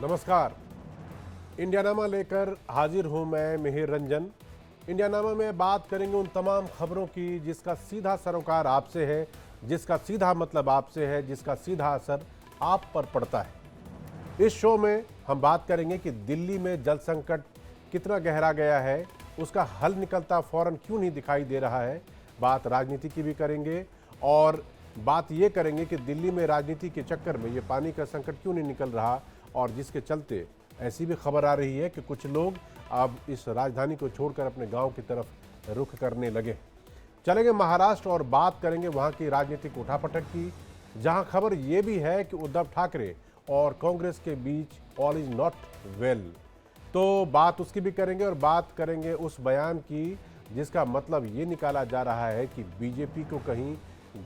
नमस्कार। इंडियानामा लेकर हाजिर हूं मैं मिहिर रंजन। इंडियानामा में बात करेंगे उन तमाम खबरों की जिसका सीधा सरोकार आपसे है, जिसका सीधा मतलब आपसे है, जिसका सीधा असर आप पर पड़ता है। इस शो में हम बात करेंगे कि दिल्ली में जल संकट कितना गहरा गया है, उसका हल निकलता फौरन क्यों नहीं दिखाई दे रहा है। बात राजनीति की भी करेंगे और बात ये करेंगे कि दिल्ली में राजनीति के चक्कर में ये पानी का संकट क्यों नहीं निकल रहा, और जिसके चलते ऐसी भी खबर आ रही है कि कुछ लोग अब इस राजधानी को छोड़कर अपने गांव की तरफ रुख करने लगे। चलेंगे महाराष्ट्र और बात करेंगे वहां की राजनीतिक उठापटक की, जहां खबर ये भी है कि उद्धव ठाकरे और कांग्रेस के बीच ऑल इज नॉट वेल। तो बात उसकी भी करेंगे और बात करेंगे उस बयान की जिसका मतलब ये निकाला जा रहा है कि बीजेपी को कहीं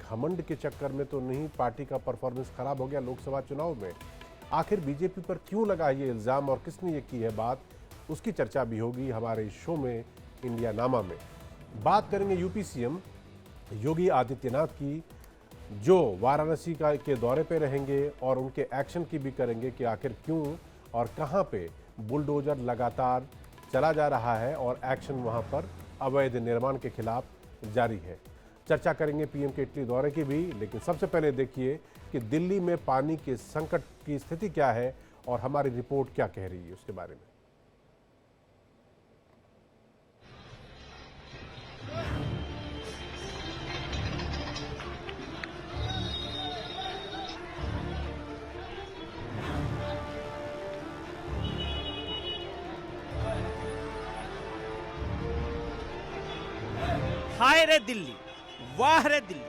घमंड के चक्कर में तो नहीं पार्टी का परफॉर्मेंस खराब हो गया लोकसभा चुनाव में। आखिर बीजेपी पर क्यों लगा ये इल्ज़ाम और किसने ये की है बात, उसकी चर्चा भी होगी हमारे इस शो में इंडियानामा में। बात करेंगे यूपी सीएम योगी आदित्यनाथ की, जो वाराणसी के दौरे पे रहेंगे, और उनके एक्शन की भी करेंगे कि आखिर क्यों और कहां पे बुलडोजर लगातार चला जा रहा है और एक्शन वहां पर अवैध निर्माण के खिलाफ जारी है। चर्चा करेंगे पीएम के इटली दौरे की भी, लेकिन सबसे पहले देखिए कि दिल्ली में पानी के संकट की स्थिति क्या है और हमारी रिपोर्ट क्या कह रही है उसके बारे में। हाय रे दिल्ली, वाह रे दिल्ली।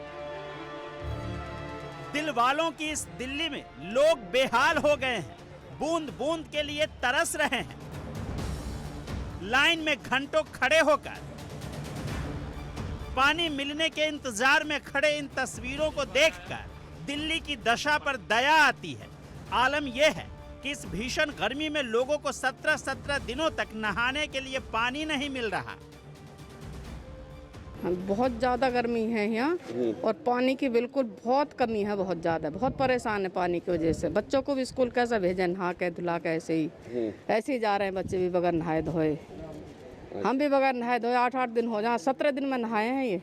दिल वालों की इस दिल्ली में लोग बेहाल हो गए हैं, बूंद बूंद के लिए तरस रहे हैं। लाइन में घंटों खड़े होकर पानी मिलने के इंतजार में खड़े इन तस्वीरों को देखकर दिल्ली की दशा पर दया आती है। आलम यह है कि इस भीषण गर्मी में लोगों को 17 दिनों तक नहाने के लिए पानी नहीं मिल रहा। बहुत ज़्यादा गर्मी है यहाँ और पानी की बिल्कुल बहुत कमी है, बहुत ज़्यादा, बहुत परेशान है पानी की वजह से। बच्चों को भी स्कूल कैसे भेजें, नहा के धुला के ऐसे ही जा रहे हैं बच्चे भी बगैर नहाए धोए। हम भी बगैर नहाए धोए 8 दिन हो जाए, 17 दिन में नहाए हैं ये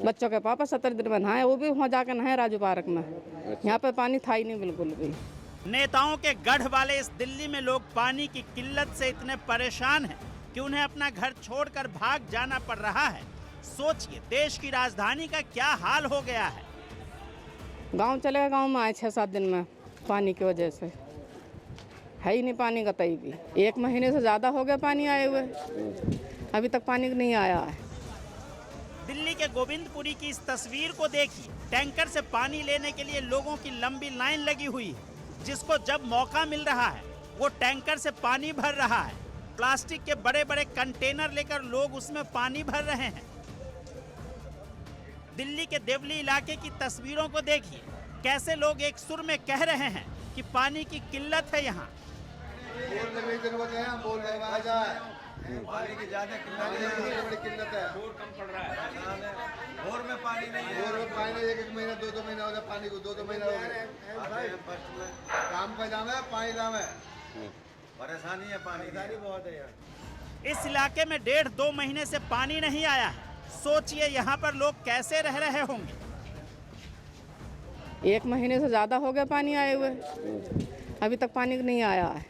बच्चों के पापा, 17 दिन में नहाए, वो भी वहाँ जाकर नहाए राजू पार्क में। यहाँ पे पानी था ही नहीं बिल्कुल भी। नेताओं के गढ़ वाले इस दिल्ली में लोग पानी की किल्लत से इतने परेशान हैं कि उन्हें अपना घर छोड़कर भाग जाना पड़ रहा है। सोचिए देश की राजधानी का क्या हाल हो गया है। गांव चले गए, गांव में आए 6-7 दिन में पानी की वजह से है ही नहीं पानी कतई भी। 1 महीने से ज़्यादा हो गया पानी आए हुए, अभी तक पानी नहीं आया है। दिल्ली के गोविंदपुरी की इस तस्वीर को देखिए। टैंकर से पानी लेने के लिए लोगों की लंबी लाइन लगी हुई है। जिसको जब मौका मिल रहा है वो टैंकर से पानी भर रहा है। प्लास्टिक के बड़े बड़े कंटेनर लेकर लोग उसमें पानी भर रहे हैं। दिल्ली के देवली इलाके की तस्वीरों को देखिए, कैसे लोग एक सुर में कह रहे हैं कि पानी की किल्लत है यहाँ। पानी की ज्यादा किल्लत है, बोर कम पड़ रहा है, बोर में पानी नहीं है, बोर में पानी 1 महीना 2 महीना हो गया, पानी को 2 महीना हो गया। काम का जाम है, पानी जाम है, परेशानी है, पानी बहुत है यार। इस इलाके में 1.5-2 महीने से पानी नहीं आया है। सोचिए यहाँ पर लोग कैसे रह रहे होंगे। 1 महीने से ज़्यादा हो गया पानी आए हुए, अभी तक पानी नहीं आया है।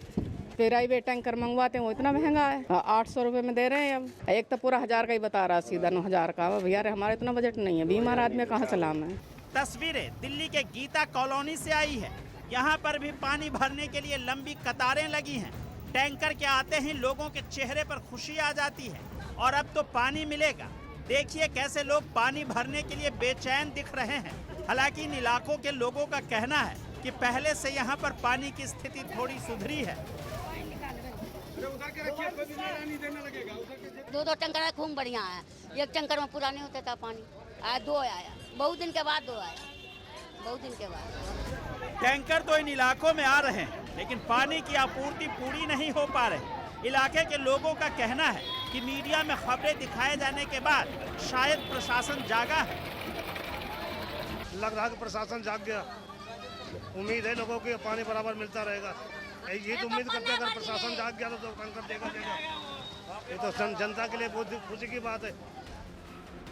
प्राइवेट टैंकर मंगवाते हैं वो इतना महंगा है, 800 रुपये में दे रहे हैं। अब एक तो पूरा 1000 का ही बता रहा, सीधा 9000 का। भैया हमारा इतना बजट नहीं है, बीमार आदमी कहाँ से लाम है। तस्वीरें दिल्ली के गीता कॉलोनी से आई है। यहाँ पर भी पानी भरने के लिए लंबी कतारें लगी हैं। टैंकर के आते ही लोगों के चेहरे पर खुशी आ जाती है और अब तो पानी मिलेगा। देखिए कैसे लोग पानी भरने के लिए बेचैन दिख रहे हैं। हालांकि इन इलाकों के लोगों का कहना है कि पहले से यहाँ पर पानी की स्थिति थोड़ी सुधरी है। 2 टैंकर खूब बढ़िया है। 1 टैंकर में पूरा नहीं होता था पानी, आया 2 आया, बहुत दिन के बाद 2 आया, बहुत दिन के बाद। टैंकर तो इन इलाकों में आ रहे हैं, लेकिन पानी की आपूर्ति पूरी नहीं हो पा रही। इलाके के लोगों का कहना है कि मीडिया में खबरें दिखाए जाने के बाद शायद प्रशासन जागा है। लग रहा है कि प्रशासन जाग गया। उम्मीद है लोगों को पानी बराबर मिलता रहेगा। ये तो उम्मीद करते हैं अगर प्रशासन जाग गया तो टैंकर देगा। ये तो जनता के लिए बहुत खुशी की बात है।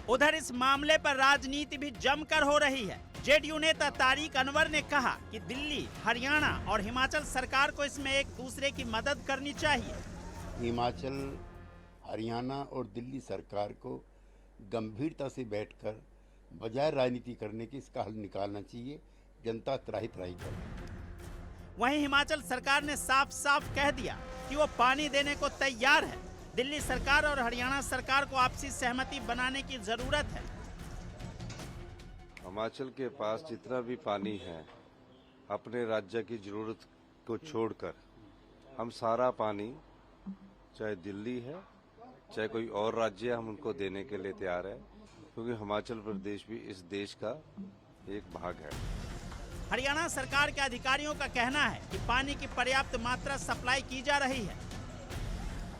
उधर इस मामले पर राजनीति भी जमकर हो रही है। जेडीयू नेता तारिक अनवर ने कहा कि दिल्ली, हरियाणा और हिमाचल सरकार को इसमें एक दूसरे की मदद करनी चाहिए। हिमाचल, हरियाणा और दिल्ली सरकार को गंभीरता से बैठकर बजाय राजनीति करने की इसका हल निकालना चाहिए। जनता त्राही कर। वहीं हिमाचल सरकार ने साफ साफ कह दिया कि वो पानी देने को तैयार है। दिल्ली सरकार और हरियाणा सरकार को आपसी सहमति बनाने की जरूरत है। हिमाचल के पास जितना भी पानी है, अपने राज्य की जरूरत को छोड़कर हम सारा पानी, चाहे दिल्ली है चाहे कोई और राज्य है, हम उनको देने के लिए तैयार है, क्योंकि हिमाचल प्रदेश भी इस देश का एक भाग है। हरियाणा सरकार के अधिकारियों का कहना है कि पानी की पर्याप्त मात्रा सप्लाई की जा रही है।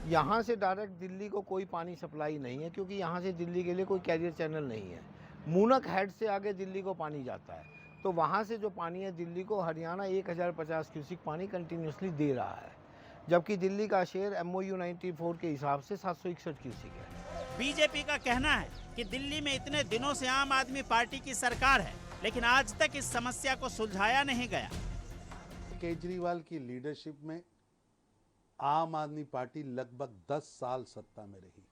यहाँ से डायरेक्ट दिल्ली को कोई पानी सप्लाई नहीं है, क्योंकि यहाँ से दिल्ली के लिए कोई कैरियर चैनल नहीं है। मूनक हेड से आगे दिल्ली को पानी जाता है, तो वहाँ से जो पानी है दिल्ली को हरियाणा 1050 क्यूसिक पानी कंटिन्यूसली दे रहा है, जबकि दिल्ली का शेयर MOU 94 के हिसाब से 761 क्यूसिक है। बीजेपी का कहना है कि दिल्ली में इतने दिनों से आम आदमी पार्टी की सरकार है, लेकिन आज तक इस समस्या को सुलझाया नहीं गया। केजरीवाल की लीडरशिप में आम आदमी पार्टी लगभग 10 साल सत्ता में रही।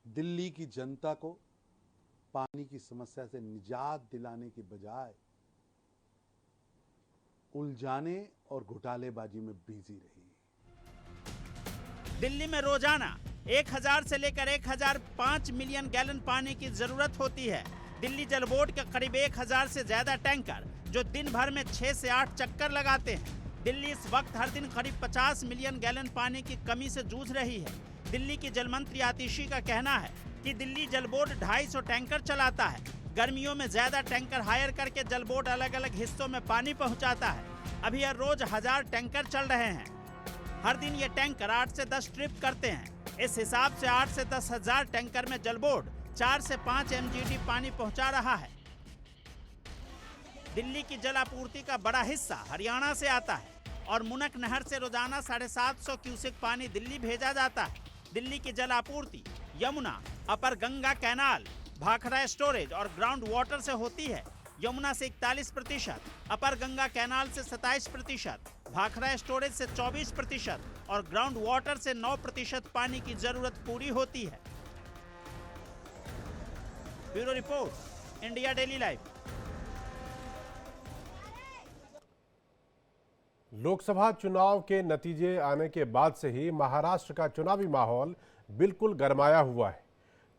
दिल्ली की जनता को पानी की समस्या से निजात दिलाने की बजाय उलझाने और घोटालेबाजी में बिजी रही। दिल्ली में रोजाना 1000 से लेकर 1005 मिलियन गैलन पानी की जरूरत होती है। दिल्ली जल बोर्ड के करीब 1000 से ज्यादा टैंकर जो दिन भर में 6 से 8 चक्कर लगाते हैं। दिल्ली इस वक्त हर दिन करीब 50 मिलियन गैलन पानी की कमी से जूझ रही है। दिल्ली की जल मंत्री आतिशी का कहना है कि दिल्ली जल बोर्ड 250 टैंकर चलाता है। गर्मियों में ज्यादा टैंकर हायर करके जल बोर्ड अलग अलग हिस्सों में पानी पहुंचाता है। अभी हर रोज 1000 टैंकर चल रहे हैं। हर दिन ये टैंकर 8 से 10 ट्रिप करते हैं। इस हिसाब से 8 से 10 हजार टैंकर में जल बोर्ड 4 से 5 MGD पानी पहुंचा रहा है। दिल्ली की जल आपूर्ति का बड़ा हिस्सा हरियाणा से आता है और मुनक नहर से रोजाना 750 क्यूसेक पानी दिल्ली भेजा जाता है। दिल्ली की जल आपूर्ति यमुना, अपर गंगा कैनाल, भाखड़ा स्टोरेज और ग्राउंड वाटर से होती है। यमुना से 41%, अपर गंगा कैनाल से 27%, भाखड़ा स्टोरेज से 24% और ग्राउंड वाटर से 9% पानी की जरूरत पूरी होती है। Bureau report, India daily live. Lok Sabha चुनाव के नतीजे आने के बाद से ही महाराष्ट्र का चुनावी माहौल बिल्कुल गरमाया हुआ है।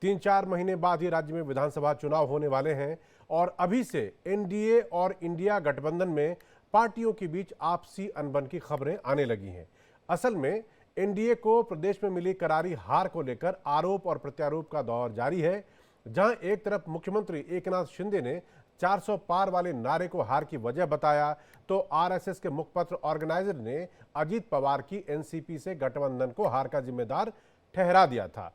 3-4 महीने बाद ही राज्य में विधानसभा चुनाव होने वाले हैं और अभी से एनडीए और इंडिया गठबंधन में पार्टियों के बीच आपसी अनबन की खबरें आने लगी हैं। असल में एनडीए को प्रदेश में मिली करारी हार को लेकर आरोप और प्रत्यारोप का दौर जारी है। जहां एक तरफ मुख्यमंत्री एकनाथ शिंदे ने 400 पार वाले नारे को हार की वजह बताया, तो आरएसएस के मुखपत्र ऑर्गेनाइजर ने अजीत पवार की एनसीपी से गठबंधन को हार का जिम्मेदार ठहरा दिया था।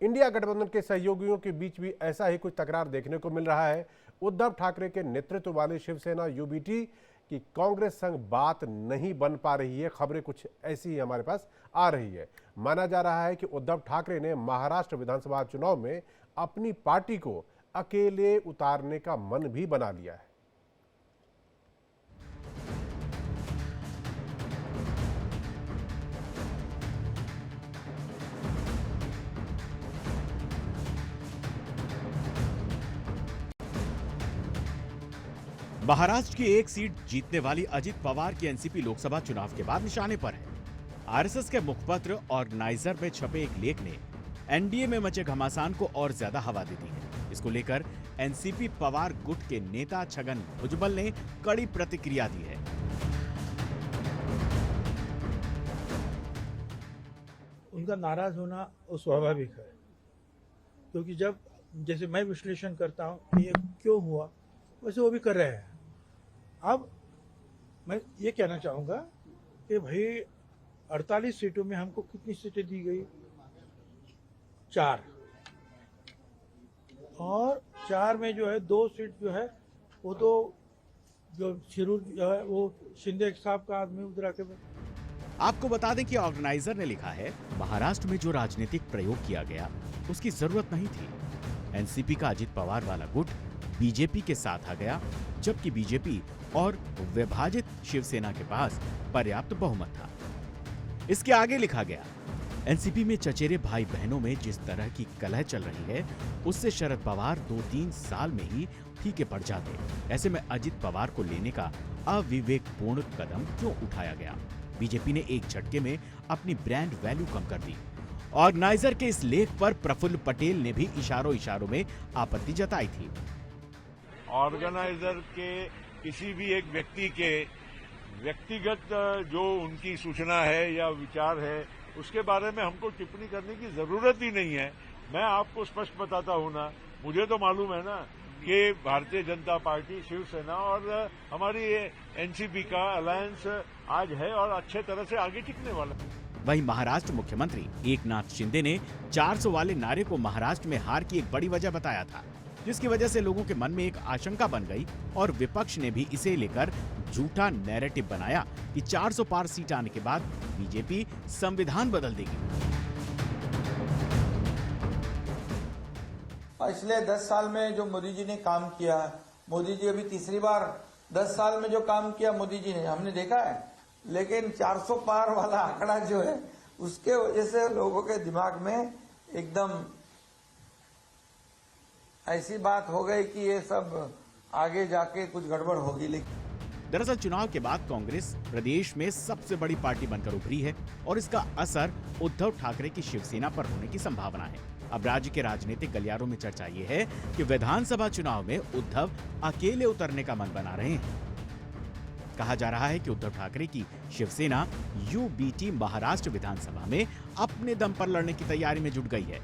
इंडिया गठबंधन के सहयोगियों के बीच भी ऐसा ही कुछ तकरार देखने को मिल रहा है। उद्धव ठाकरे के नेतृत्व वाली शिवसेना यूबीटी की कांग्रेस संग बात नहीं बन पा रही है। खबरें कुछ ऐसी ही हमारे पास आ रही है। माना जा रहा है कि उद्धव ठाकरे ने महाराष्ट्र विधानसभा चुनाव में अपनी पार्टी को अकेले उतारने का मन भी बना लिया है। महाराष्ट्र की एक सीट जीतने वाली अजित पवार की एनसीपी लोकसभा चुनाव के बाद निशाने पर है। आरएसएस के मुखपत्र ऑर्गेनाइजर में छपे एक लेख ने एनडीए में मचे घमासान को और ज्यादा हवा दे दी है। इसको लेकर एनसीपी पवार गुट के नेता छगन भुजबल ने कड़ी प्रतिक्रिया दी है। उनका नाराज होना वो स्वाभाविक है, क्योंकि जब जैसे मैं विश्लेषण करता हूं कि ये क्यों हुआ, वैसे वो भी कर रहे हैं। अब मैं ये कहना चाहूँगा कि भाई 48 सीटों में हमको कितनी सीटें दी गई? 4, और 4 में जो है 2 सीट जो है वो तो जो शिरूर जो है वो शिंदे साहब का आदमी उधर आके आपको बता दें कि ऑर्गेनाइजर ने लिखा है, महाराष्ट्र में जो राजनीतिक प्रयोग किया गया उसकी जरूरत नहीं थी। एनसीपी का अजित पवार वाला गुट बीजेपी के साथ आ गया, जबकि बीजेपी और विभाजित शिवसेना के पास पर्याप्त बहुमत था। इसके आगे लिखा गया, एनसीपी में चचेरे भाई बहनों में जिस तरह की कलह चल रही है उससे शरद पवार 2-3 साल में ही फीके पड़ जाते। ऐसे में अजित पवार को लेने का अविवेकपूर्ण कदम क्यों उठाया गया? बीजेपी ने एक झटके में अपनी ब्रांड वैल्यू कम कर दी। ऑर्गेनाइजर के इस लेख पर प्रफुल्ल पटेल ने भी इशारों में आपत्ति जताई थी। ऑर्गेनाइजर के किसी भी एक व्यक्ति के व्यक्तिगत जो उनकी सूचना है या विचार है उसके बारे में हमको टिप्पणी करने की जरूरत ही नहीं है। मैं आपको स्पष्ट बताता हूं ना, मुझे तो मालूम है ना कि भारतीय जनता पार्टी, शिवसेना और हमारी एनसीपी का अलायंस आज है और अच्छे तरह से आगे टिकने वाला है। वहीं महाराष्ट्र मुख्यमंत्री एकनाथ शिंदे ने 400 वाले नारे को महाराष्ट्र में हार की एक बड़ी वजह बताया था, जिसकी वजह से लोगों के मन में एक आशंका बन गई और विपक्ष ने भी इसे लेकर झूठा नैरेटिव बनाया कि 400 पार सीट आने के बाद बीजेपी संविधान बदल देगी। पिछले 10 साल में जो मोदी जी ने काम किया, मोदी जी अभी तीसरी बार 10 साल में जो काम किया मोदी जी ने हमने देखा है, लेकिन 400 पार वाला आंकड़ा जो है उसके वजह से लोगों के दिमाग में एकदम ऐसी बात हो गई कि ये सब आगे जाके कुछ गड़बड़ होगी। लेकिन दरअसल चुनाव के बाद कांग्रेस प्रदेश में सबसे बड़ी पार्टी बनकर उभरी है और इसका असर उद्धव ठाकरे की शिवसेना पर होने की संभावना है। अब राज्य के राजनीतिक गलियारों में चर्चा ये है कि विधानसभा चुनाव में उद्धव अकेले उतरने का मन बना रहे हैं। कहा जा रहा है कि उद्धव ठाकरे की शिवसेना यूबीटी महाराष्ट्र विधानसभा में अपने दम पर लड़ने की तैयारी में जुट गई है।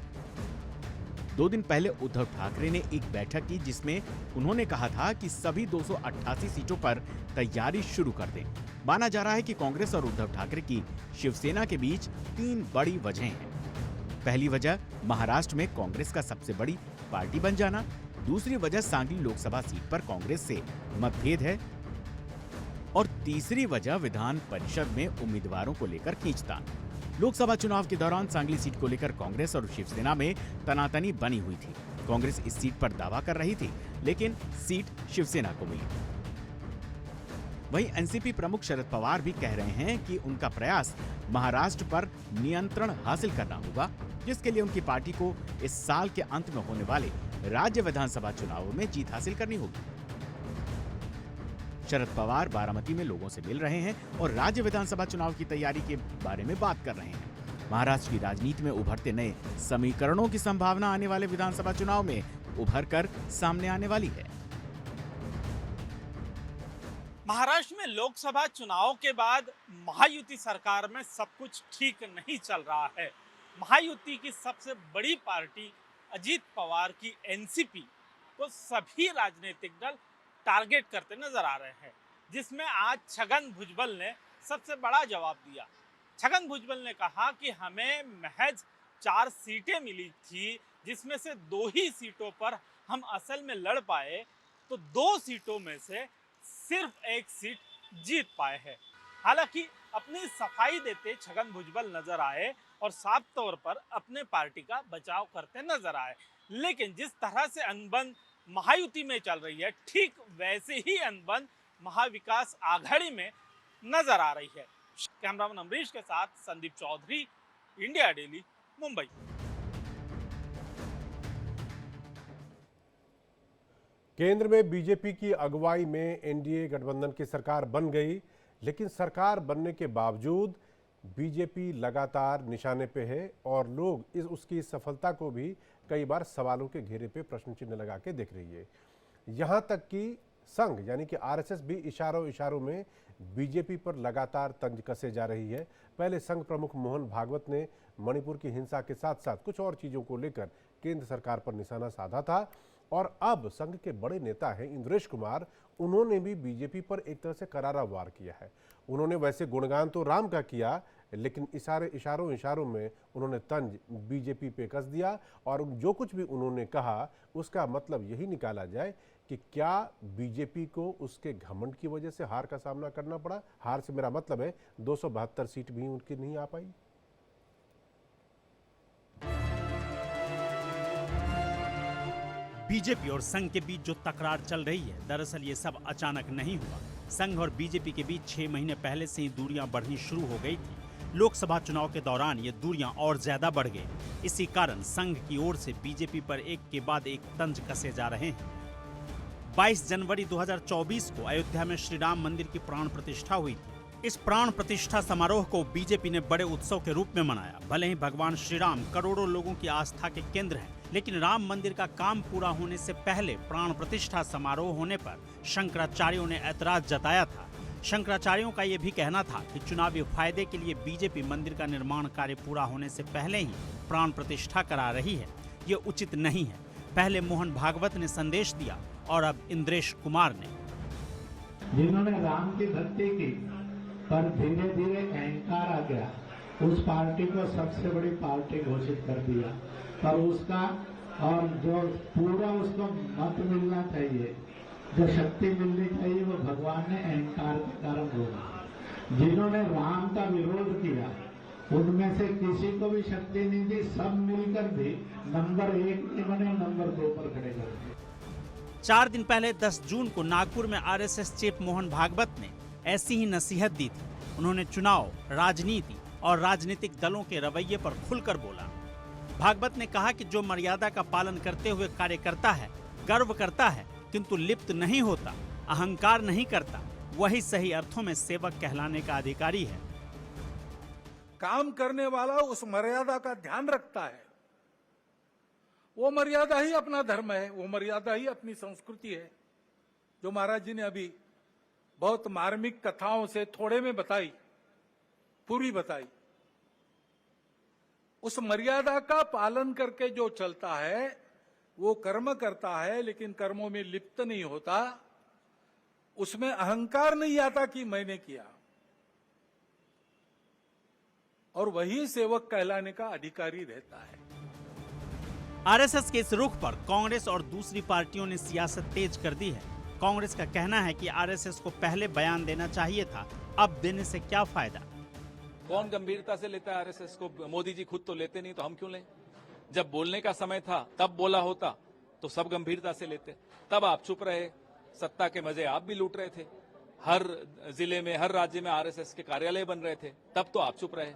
2 दिन पहले उद्धव ठाकरे ने एक बैठक की जिसमें उन्होंने कहा था कि सभी 288 सीटों पर तैयारी शुरू कर दें। माना जा रहा है कि कांग्रेस और उद्धव ठाकरे की शिवसेना के बीच 3 बड़ी वजहें हैं। पहली वजह महाराष्ट्र में कांग्रेस का सबसे बड़ी पार्टी बन जाना, दूसरी वजह सांगली लोकसभा सीट पर कांग्रेस से मतभेद है और तीसरी वजह विधान परिषद में उम्मीदवारों को लेकर खींचतान। लोकसभा चुनाव के दौरान सांगली सीट को लेकर कांग्रेस और शिवसेना में तनातनी बनी हुई थी। कांग्रेस इस सीट पर दावा कर रही थी, लेकिन सीट शिवसेना को मिली। वहीं एनसीपी प्रमुख शरद पवार भी कह रहे हैं कि उनका प्रयास महाराष्ट्र पर नियंत्रण हासिल करना होगा, जिसके लिए उनकी पार्टी को इस साल के अंत में होने वाले राज्य विधानसभा चुनावों में जीत हासिल करनी होगी। शरद पवार बारामती में लोगों से मिल रहे हैं और राज्य विधानसभा चुनाव की तैयारी के बारे में बात कर रहे हैं। महाराष्ट्र की राजनीति में उभरते नए समीकरणों की संभावना आने वाले विधानसभा चुनाव में उभर कर सामने आने वाली है। महाराष्ट्र में लोकसभा चुनाव के बाद महायुति सरकार में सब कुछ ठीक नहीं चल रहा है। महायुति की सबसे बड़ी पार्टी अजित पवार की एनसीपी को सभी राजनीतिक दल टारगेट करते नजर आ रहे हैं, जिसमें आज छगन भुजबल ने सबसे बड़ा जवाब दिया। छगन भुजबल ने कहा कि हमें महज 4 सीटें मिली थी, जिसमें से 2 ही सीटों पर हम असल में लड़ पाए, तो 2 सीटों में से सिर्फ 1 सीट जीत पाए हैं। हालांकि अपनी सफाई देते छगन भुजबल नजर आए और साफ तौर पर अपने पार्टी का बचाव करते नजर आए, लेकिन जिस तरह से अनबन महायुति में चल रही है, ठीक वैसे ही अनबन महाविकास आघाड़ी में नजर आ रही है। कैमरामैन अमरीश के साथ संदीप चौधरी, इंडिया डेली, मुंबई। केंद्र में बीजेपी की अगुवाई में एनडीए गठबंधन की सरकार बन गई, लेकिन सरकार बनने के बावजूद बीजेपी लगातार निशाने पे है और लोग उसकी सफलता को भी कई बार सवालों के घेरे पे प्रश्न चिन्ह लगा के देख रही है। यहाँ तक कि संघ यानी कि आरएसएस भी इशारों में बीजेपी पर लगातार तंज कसे जा रही है। पहले संघ प्रमुख मोहन भागवत ने मणिपुर की हिंसा के साथ साथ कुछ और चीज़ों को लेकर केंद्र सरकार पर निशाना साधा था और अब संघ के बड़े नेता हैं इंद्रेश कुमार, उन्होंने भी बीजेपी पर एक तरह से करारा वार किया है। उन्होंने वैसे गुणगान तो राम का किया, लेकिन इशारों में उन्होंने तंज बीजेपी पे कस दिया और जो कुछ भी उन्होंने कहा उसका मतलब यही निकाला जाए कि क्या बीजेपी को उसके घमंड की वजह से हार का सामना करना पड़ा। हार से मेरा मतलब है 272 सीट भी उनकी नहीं आ पाई। बीजेपी और संघ के बीच जो तकरार चल रही है, दरअसल ये सब अचानक नहीं हुआ। संघ और बीजेपी के बीच 6 महीने पहले से ही दूरियां बढ़नी शुरू हो गई थी। लोकसभा चुनाव के दौरान ये दूरियां और ज्यादा बढ़ गई। इसी कारण संघ की ओर से बीजेपी पर एक के बाद एक तंज कसे जा रहे हैं। 22 जनवरी 2024 को अयोध्या में श्री राम मंदिर की प्राण प्रतिष्ठा हुई थी। इस प्राण प्रतिष्ठा समारोह को बीजेपी ने बड़े उत्सव के रूप में मनाया। भले ही भगवान श्री राम करोड़ों लोगों की आस्था के केंद्र हैं, लेकिन राम मंदिर का काम पूरा होने से पहले प्राण प्रतिष्ठा समारोह होने पर शंकराचार्यों ने ऐतराज जताया था। शंकराचार्यों का यह भी कहना था कि चुनावी फायदे के लिए बीजेपी मंदिर का निर्माण कार्य पूरा होने से पहले ही प्राण प्रतिष्ठा करा रही है। ये उचित नहीं है। पहले मोहन भागवत ने संदेश दिया और अब इंद्रेश कुमार ने। जिन्होंने राम की भक्ति की पर धीरे धीरे अहंकार आ गया, उस पार्टी को सबसे बड़ी पार्टी घोषित कर दिया। पर उसका और जो पूरा उसको मत मिलना चाहिए, जो शक्ति मिलनी चाहिए, वो भगवान ने अहंकार के कारण रोका। जिन्होंने राम का विरोध किया उनमें से किसी को भी शक्ति नहीं दी, सब मिलकर भी नंबर 1 नहीं बने, नंबर 2 पर खड़े कर दिए। 4 दिन पहले 10 जून को नागपुर में आरएसएस चीफ मोहन भागवत ने ऐसी ही नसीहत दी थी। उन्होंने चुनाव, राजनीति और राजनीतिक दलों के रवैये पर खुलकर बोला। भागवत ने कहा कि जो मर्यादा का पालन करते हुए कार्य करता है, गर्व करता है, किंतु लिप्त नहीं होता, अहंकार नहीं करता, वही सही अर्थों में सेवक कहलाने का अधिकारी है। काम करने वाला उस मर्यादा का ध्यान रखता है। वो मर्यादा ही अपना धर्म है, वो मर्यादा ही अपनी संस्कृति है, जो महाराज जी ने अभी बहुत मार्मिक कथाओं से थोड़े में बताई, पूरी बताई। उस मर्यादा का पालन करके जो चलता है वो कर्म करता है, लेकिन कर्मों में लिप्त नहीं होता, उसमें अहंकार नहीं आता कि मैंने किया, और वही सेवक कहलाने का अधिकारी रहता है। आरएसएस के इस रुख पर कांग्रेस और दूसरी पार्टियों ने सियासत तेज कर दी है। कांग्रेस का कहना है कि आरएसएस को पहले बयान देना चाहिए था, अब देने से क्या फायदा। कौन गंभीरता से लेता है आरएसएस को? मोदी जी खुद तो लेते नहीं, तो हम क्यों लें? जब बोलने का समय था तब बोला होता तो सब गंभीरता से लेते। तब आप चुप रहे, सत्ता के मजे आप भी लूट रहे थे। हर जिले में, हर राज्य में आरएसएस के कार्यालय बन रहे थे, तब तो आप चुप रहे।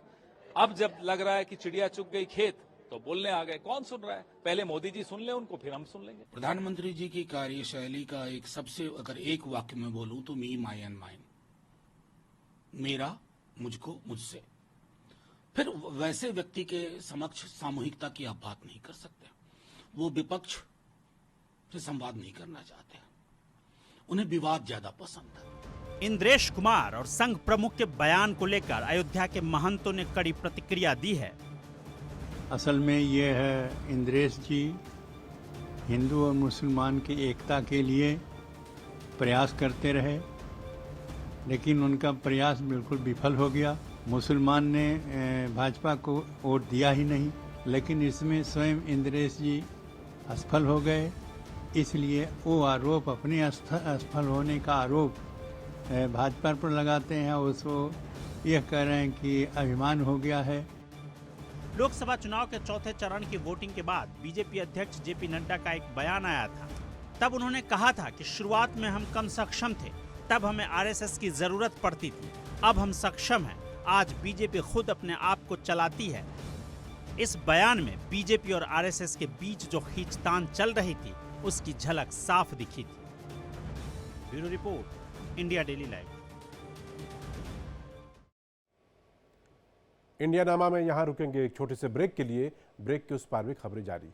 अब जब लग रहा है कि चिड़िया चुग गई खेत, तो बोलने आ गए। कौन सुन रहा है? पहले मोदी जी सुन ले उनको, फिर हम सुन लेंगे। प्रधानमंत्री जी की कार्यशैली का एक सबसे, अगर एक वाक्य में बोलूं तो मी, माई एंड माइन, मेरा, मुझको, मुझसे। फिर वैसे व्यक्ति के समक्ष सामूहिकता की आप बात नहीं कर सकते। वो विपक्ष से संवाद नहीं करना चाहते, उन्हें विवाद ज्यादा पसंद है। इंद्रेश कुमार और संघ प्रमुख के बयान को लेकर अयोध्या के महंतों ने कड़ी प्रतिक्रिया दी है। असल में ये है, इंद्रेश जी हिंदू और मुसलमान की एकता के लिए प्रयास करते रहे, लेकिन उनका प्रयास बिल्कुल विफल हो गया। मुसलमान ने भाजपा को वोट दिया ही नहीं, लेकिन इसमें स्वयं इंद्रेश जी असफल हो गए। इसलिए वो आरोप, अपने असफल होने का आरोप भाजपा पर लगाते हैं। उसको यह कह रहे हैं कि अभिमान हो गया है। लोकसभा चुनाव के चौथे चरण की वोटिंग के बाद बीजेपी अध्यक्ष जेपी नड्डा का एक बयान आया था। तब उन्होंने कहा था कि शुरुआत में हम कम सक्षम थे, तब हमें आरएसएस की जरूरत पड़ती थी, अब हम सक्षम हैं, आज बीजेपी खुद अपने आप को चलाती है। इस बयान में बीजेपी और आरएसएस के बीच जो खींचतान चल रही थी, उसकी झलक साफ दिखी थी। Bureau report, India daily live. Indianama में यहां रुकेंगे एक छोटे से ब्रेक के लिए। ब्रेक के उस पार भी खबरें जारी।